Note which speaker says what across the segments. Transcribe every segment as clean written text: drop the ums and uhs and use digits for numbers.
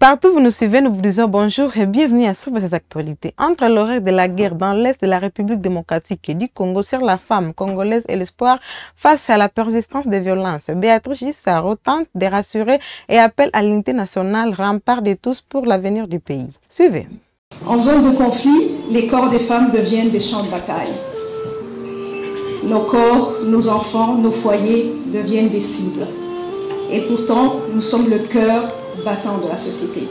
Speaker 1: Partout où vous nous suivez, nous vous disons bonjour et bienvenue à Suivre ces actualités. Entre l'horreur de la guerre dans l'Est de la République démocratique du Congo sur la femme congolaise et l'espoir face à la persistance des violences, Béatrice Gisaro tente de rassurer et appelle à l'unité nationale, rempart de tous pour l'avenir du pays. Suivez.
Speaker 2: En zone de conflit, les corps des femmes deviennent des champs de bataille. Nos corps, nos enfants, nos foyers deviennent des cibles. Et pourtant, nous sommes le cœur battant de la société.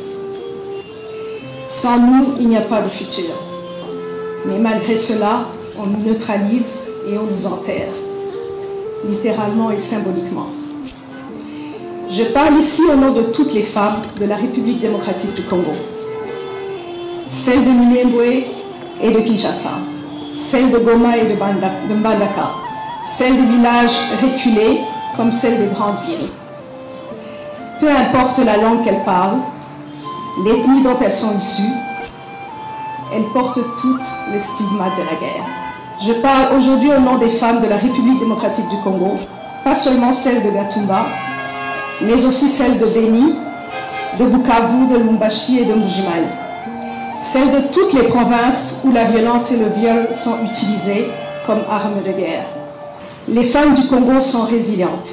Speaker 2: Sans nous, il n'y a pas de futur. Mais malgré cela, on nous neutralise et on nous enterre, littéralement et symboliquement. Je parle ici au nom de toutes les femmes de la République démocratique du Congo. Celles de Minembwe et de Kinshasa, celles de Goma et de Mbandaka, celles des villages reculés comme celles des grandes villes. Peu importe la langue qu'elles parlent, l'ethnie dont elles sont issues, elles portent toutes le stigmate de la guerre. Je parle aujourd'hui au nom des femmes de la République démocratique du Congo, pas seulement celles de Gatumba, mais aussi celles de Beni, de Bukavu, de Lubumbashi et de Mbuji-Mayi. Celles de toutes les provinces où la violence et le viol sont utilisés comme armes de guerre. Les femmes du Congo sont résilientes.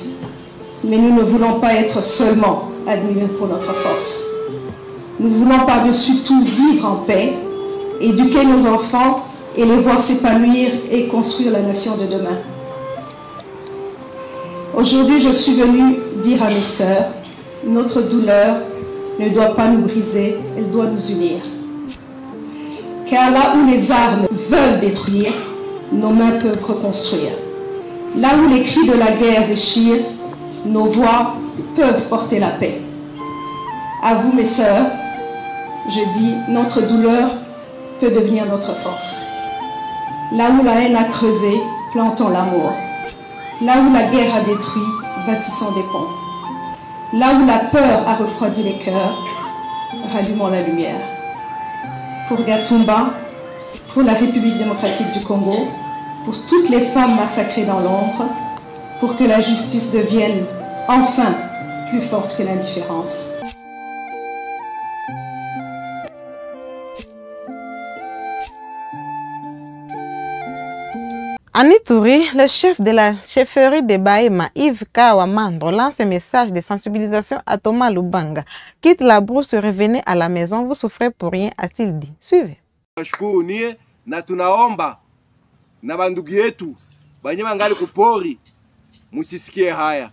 Speaker 2: Mais nous ne voulons pas être seulement admirés pour notre force. Nous voulons par-dessus tout vivre en paix, éduquer nos enfants et les voir s'épanouir et construire la nation de demain. Aujourd'hui, je suis venue dire à mes sœurs, notre douleur ne doit pas nous briser, elle doit nous unir. Car là où les armes veulent détruire, nos mains peuvent reconstruire. Là où les cris de la guerre déchirent, nos voix peuvent porter la paix. À vous, mes sœurs, je dis, notre douleur peut devenir notre force. Là où la haine a creusé, plantons l'amour. Là où la guerre a détruit, bâtissons des ponts. Là où la peur a refroidi les cœurs, rallumons la lumière. Pour Gatumba, pour la République démocratique du Congo, pour toutes les femmes massacrées dans l'ombre, pour que la justice devienne enfin plus forte que l'indifférence.
Speaker 1: En Ituri, le chef de la chefferie de Bahema, Yves Kawamandro, lance un message de sensibilisation à Thomas Lubanga. Quitte la brousse, revenez à la maison, vous souffrez pour rien, a-t-il dit. Suivez.
Speaker 3: Nashukuru nie na tunaomba na bandugu yetu banye mangali kupori, musisikie haya,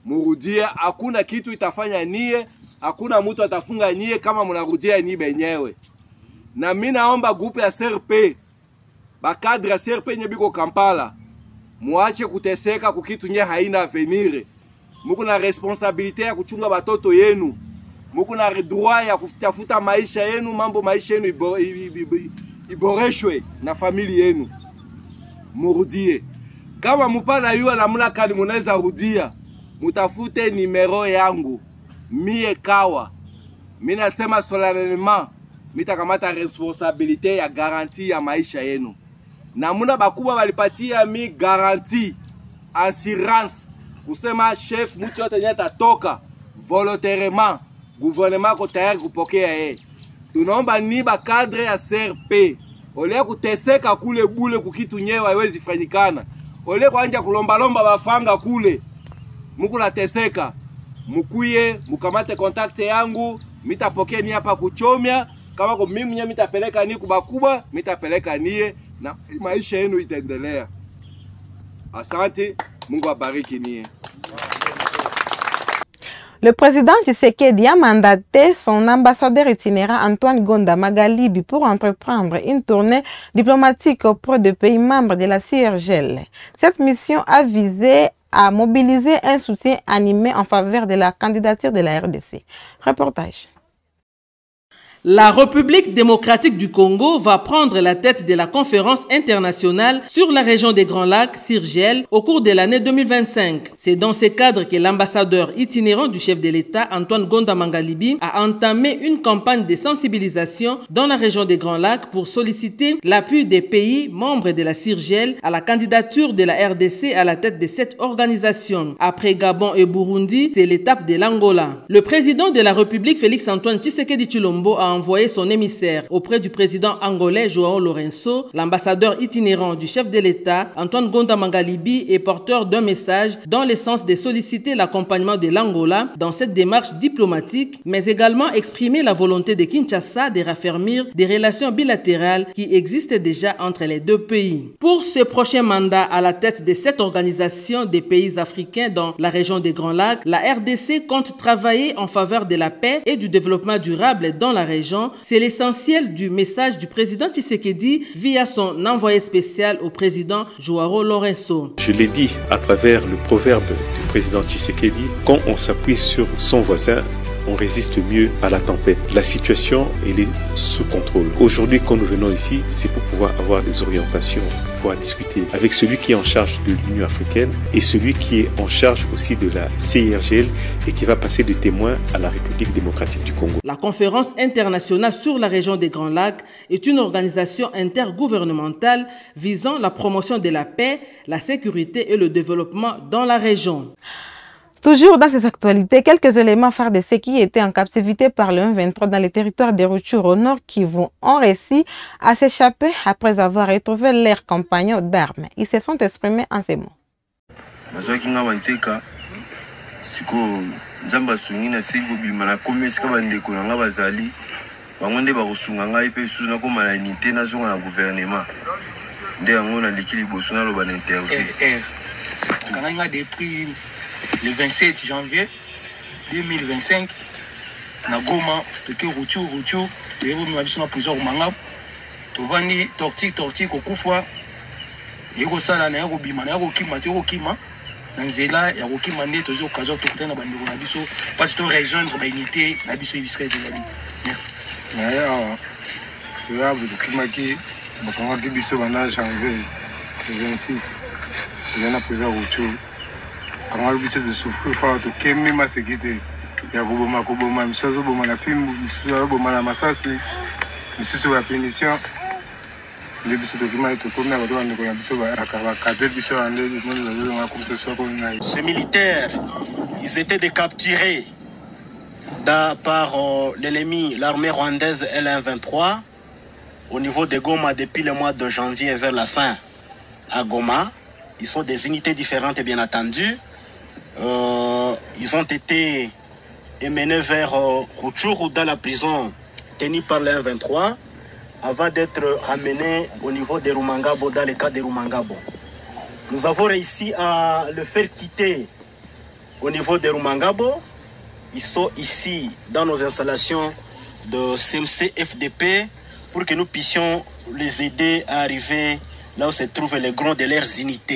Speaker 3: murudia. Hakuna kitu itafanya nie, hakuna mtu atafunga nie kama munarudia ni benyewe. Na mimi naomba grupe ya CRP, bakadra ya CRP nyebiko Kampala, muache kuteseka kukitu nye haina avenir. Muko na responsabilite ya kuchunga batoto yenu, muko na droit ya kutafuta maisha yenu, mambo maisha yenu iboreshwe na familia yenu. Murudie. Kama mupana yua na muna kani munaweza rudia, mutafute nimero yangu, mie Kawa. Mina sema solennellement, mitakamata responsabilite ya garanti ya maisha yenu. Na muna bakuba walipatia mi garanti, assurance, kusema chef mtu yote nyata toka, volontairement, gouvernement ko tayari kupokea ye. Tunaomba ni bakadre ya CRP, ole kuteseka kule bule kukitu nyewe haiwezi fanyikana. Ole kwanja kulomba bafanga kule, muku nateseka, mukuye, mukamate kontakte yangu, mitapokea ni hapa kuchomia, kama kwa mimi nye mitapeleka ni kubakuba, mitapeleka niye, na maisha yenu itaendelea. Asante, Mungu abariki niye.
Speaker 1: Le président Tshisekedi a mandaté son ambassadeur itinérant Antoine Gonda Magalibi pour entreprendre une tournée diplomatique auprès des pays membres de la CIRGL. Cette mission a visé à mobiliser un soutien animé en faveur de la candidature de la RDC. Reportage.
Speaker 4: La République démocratique du Congo va prendre la tête de la conférence internationale sur la région des Grands Lacs, CIRGL, au cours de l'année 2025. C'est dans ce cadre que l'ambassadeur itinérant du chef de l'État, Antoine Gonda Mangalibi, a entamé une campagne de sensibilisation dans la région des Grands Lacs pour solliciter l'appui des pays membres de la CIRGL à la candidature de la RDC à la tête de cette organisation. Après Gabon et Burundi, c'est l'étape de l'Angola. Le président de la République, Félix Antoine Tshisekedi Tshilombo, a envoyé son émissaire auprès du président angolais João Lourenço. L'ambassadeur itinérant du chef de l'État, Antoine Gonda Mangalibi, est porteur d'un message dans le sens de solliciter l'accompagnement de l'Angola dans cette démarche diplomatique, mais également exprimer la volonté de Kinshasa de raffermir des relations bilatérales qui existent déjà entre les deux pays. Pour ce prochain mandat à la tête de cette organisation des pays africains dans la région des Grands Lacs, la RDC compte travailler en faveur de la paix et du développement durable dans la région. C'est l'essentiel du message du président Tshisekedi via son envoyé spécial au président João Lourenço.
Speaker 5: Je l'ai dit à travers le proverbe du président Tshisekedi, quand on s'appuie sur son voisin, on résiste mieux à la tempête. La situation, elle est sous contrôle. Aujourd'hui, quand nous venons ici, c'est pour pouvoir avoir des orientations, pour pouvoir discuter avec celui qui est en charge de l'Union africaine et celui qui est en charge aussi de la CIRGL et qui va passer de témoin à la République démocratique du Congo.
Speaker 4: La conférence internationale sur la région des Grands Lacs est une organisation intergouvernementale visant la promotion de la paix, la sécurité et le développement dans la région.
Speaker 1: Toujours dans ces actualités, quelques éléments phares de ceux qui étaient en captivité par le M23 dans les territoires des Rutshuru au nord Kivu ont réussi à s'échapper après avoir retrouvé leurs compagnons d'armes. Ils se sont exprimés en ces mots.
Speaker 6: Le 27 janvier 2025, na Goma, toke Rutshuru, toyebo biso na prison Rumanga, tovandi torti kokufwa, yeko sala na yako bima na yako kima, na nzela ya kokima nde tozo occasion tokutana na bandeko na biso, parce que to rejoindre ba unité na biso Israël ezali.
Speaker 7: Na ya ya bukima ki bakanga ki biso bana janvier 26, na prison Rutshuru. Quand on a de souffrir, il faut que ma sécurité. Il y a Koboma, Michel Boma, la film, Michel Boma, la massacre, Michel sur la punition. Les documents étaient comme ça,
Speaker 8: ces militaires, ils étaient décapturés par l'ennemi, l'armée rwandaise L123, au niveau de Goma depuis le mois de janvier vers la fin à Goma. Ils sont des unités différentes, bien entendu. Ils ont été emmenés vers Rutshuru dans la prison tenue par le M23 avant d'être ramenés au niveau de Rumangabo, dans le cas de Rumangabo. Nous avons réussi à le faire quitter au niveau de Rumangabo. Ils sont ici dans nos installations de CMC FDP pour que nous puissions les aider à arriver là où se trouvent les grands de leurs unités.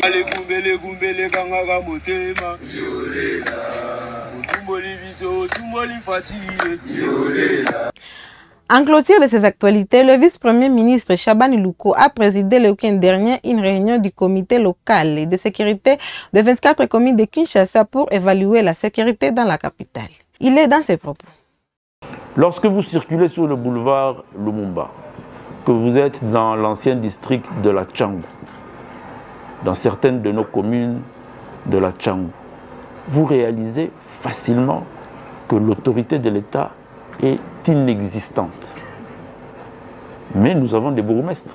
Speaker 1: En clôture de ces actualités, le vice-premier ministre Chabani Louko a présidé le week-end dernier une réunion du comité local de sécurité de 24 communes de Kinshasa pour évaluer la sécurité dans la capitale. Il est dans ses propos.
Speaker 9: Lorsque vous circulez sur le boulevard Lumumba, que vous êtes dans l'ancien district de la Tchangou, dans certaines de nos communes de la Tchangou, vous réalisez facilement que l'autorité de l'État est inexistante. Mais nous avons des bourgmestres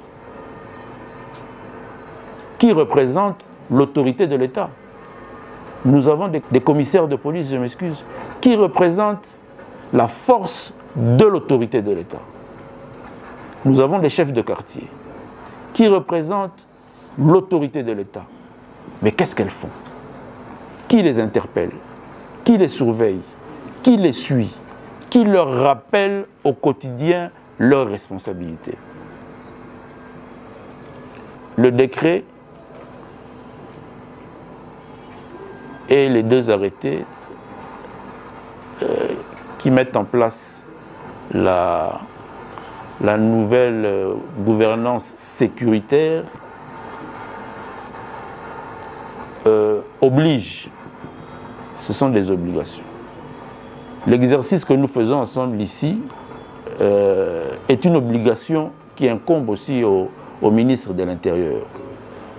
Speaker 9: qui représentent l'autorité de l'État. Nous avons des commissaires de police, je m'excuse, qui représentent la force de l'autorité de l'État. Nous avons des chefs de quartier qui représentent l'autorité de l'État. Mais qu'est-ce qu'elles font? Qui les interpelle? Qui les surveille? Qui les suit? Qui leur rappelle au quotidien leurs responsabilités? Le décret et les deux arrêtés qui mettent en place la la nouvelle gouvernance sécuritaire oblige. Ce sont des obligations. L'exercice que nous faisons ensemble ici est une obligation qui incombe aussi au ministre de l'Intérieur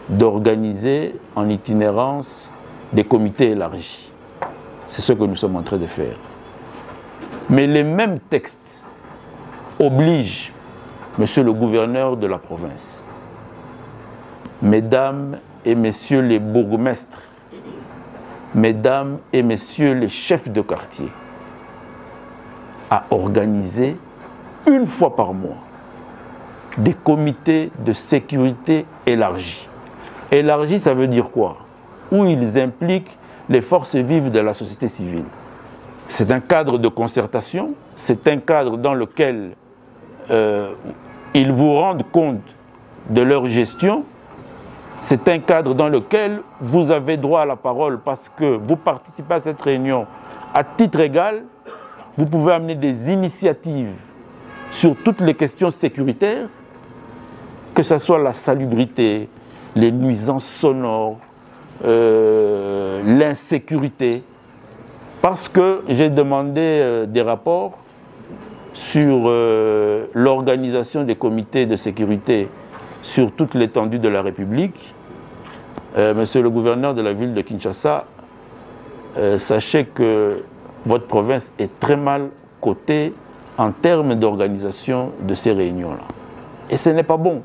Speaker 9: d'organiser en itinérance des comités élargis. C'est ce que nous sommes en train de faire. Mais les mêmes textes obligent Monsieur le gouverneur de la province, Mesdames et Messieurs les bourgmestres, Mesdames et Messieurs les chefs de quartier, à organiser une fois par mois des comités de sécurité élargis. Élargis, ça veut dire quoi? Où ils impliquent les forces vives de la société civile. C'est un cadre de concertation, c'est un cadre dans lequel ils vous rendent compte de leur gestion, c'est un cadre dans lequel vous avez droit à la parole parce que vous participez à cette réunion à titre égal, vous pouvez amener des initiatives sur toutes les questions sécuritaires, que ce soit la salubrité, les nuisances sonores, l'insécurité, parce que j'ai demandé des rapports sur l'organisation des comités de sécurité sur toute l'étendue de la République. Monsieur le gouverneur de la ville de Kinshasa, sachez que votre province est très mal cotée en termes d'organisation de ces réunions-là. Et ce n'est pas bon.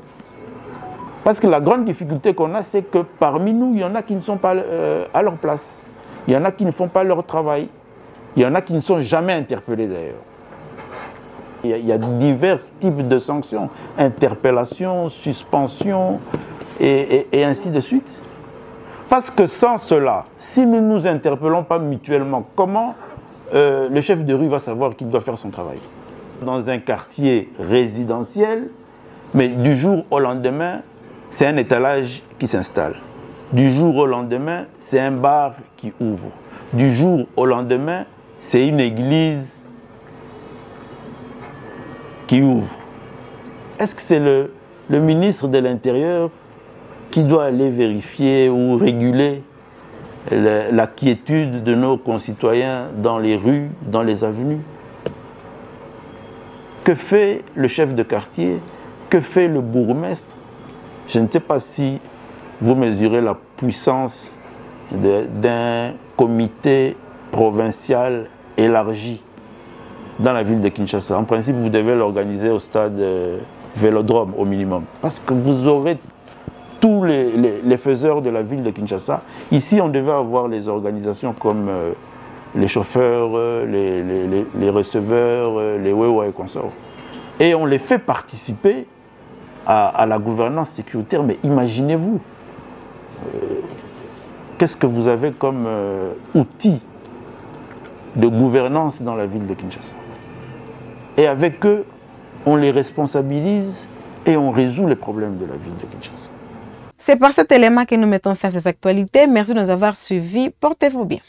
Speaker 9: Parce que la grande difficulté qu'on a, c'est que parmi nous, il y en a qui ne sont pas à leur place. Il y en a qui ne font pas leur travail. Il y en a qui ne sont jamais interpellés d'ailleurs. Il y a divers types de sanctions, interpellations, suspensions et ainsi de suite. Parce que sans cela, si nous ne nous interpellons pas mutuellement, comment le chef de rue va savoir qu'il doit faire son travail? Dans un quartier résidentiel, mais du jour au lendemain, c'est un étalage qui s'installe. Du jour au lendemain, c'est un bar qui ouvre. Du jour au lendemain, c'est une église qui ouvre. Est-ce que c'est le ministre de l'Intérieur qui doit aller vérifier ou réguler la quiétude de nos concitoyens dans les rues, dans les avenues? Que fait le chef de quartier? Que fait le bourgmestre? Je ne sais pas si vous mesurez la puissance d'un comité provincial élargi dans la ville de Kinshasa. En principe, vous devez l'organiser au stade Vélodrome au minimum. Parce que vous aurez tous les faiseurs de la ville de Kinshasa. Ici, on devait avoir les organisations comme les chauffeurs, les receveurs, les wewa et consorts. Et on les fait participer à la gouvernance sécuritaire. Mais imaginez-vous, qu'est-ce que vous avez comme outil de gouvernance dans la ville de Kinshasa? Et avec eux, on les responsabilise et on résout les problèmes de la ville de Kinshasa.
Speaker 1: C'est par cet élément que nous mettons fin à ces actualités. Merci de nous avoir suivis. Portez-vous bien.